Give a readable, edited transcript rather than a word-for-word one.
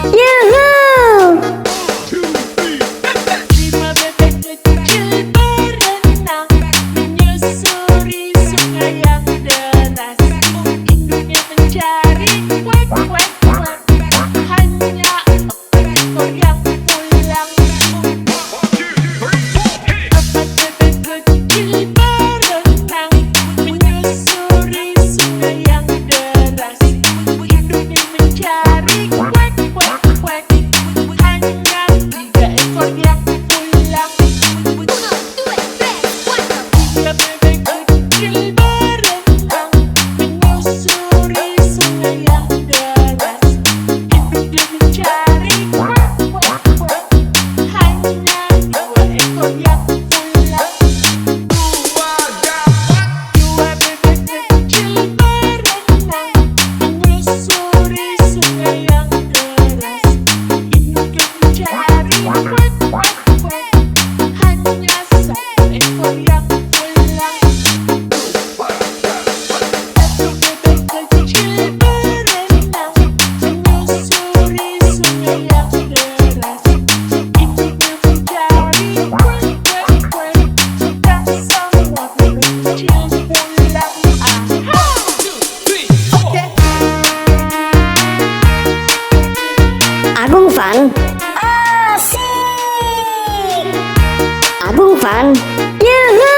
Yuhuu! Lima bebek kecil berenang menyusuri sungai yang deras. Induknya mencari kuek kuek kuek. Hanya 4 ekor yang pulang. 4 bebek kecil berenang menyusuri sungai yang deras. Induknya mencari kuek kuek kuek. Hanya 3 ekor yang pulang. 3 bebek kecil berenang menyusuri sungai yang deras. Induknya mencari kuek kuek kuek. Hanya 2 ekor yang pulang. 2 bebek kecil berenang menyusuri sungai yang deras. Induknya mencari kuek kuek kuek. Hanya 1 ekor yang pulang. 1 bebek kecil berenang menyusuri sungai yang deras. Induknya mencari kuek kuek kuek. Dan semua bebek kecil pulang. Agung Fan. Asik. Agung Fan. Yuhuu!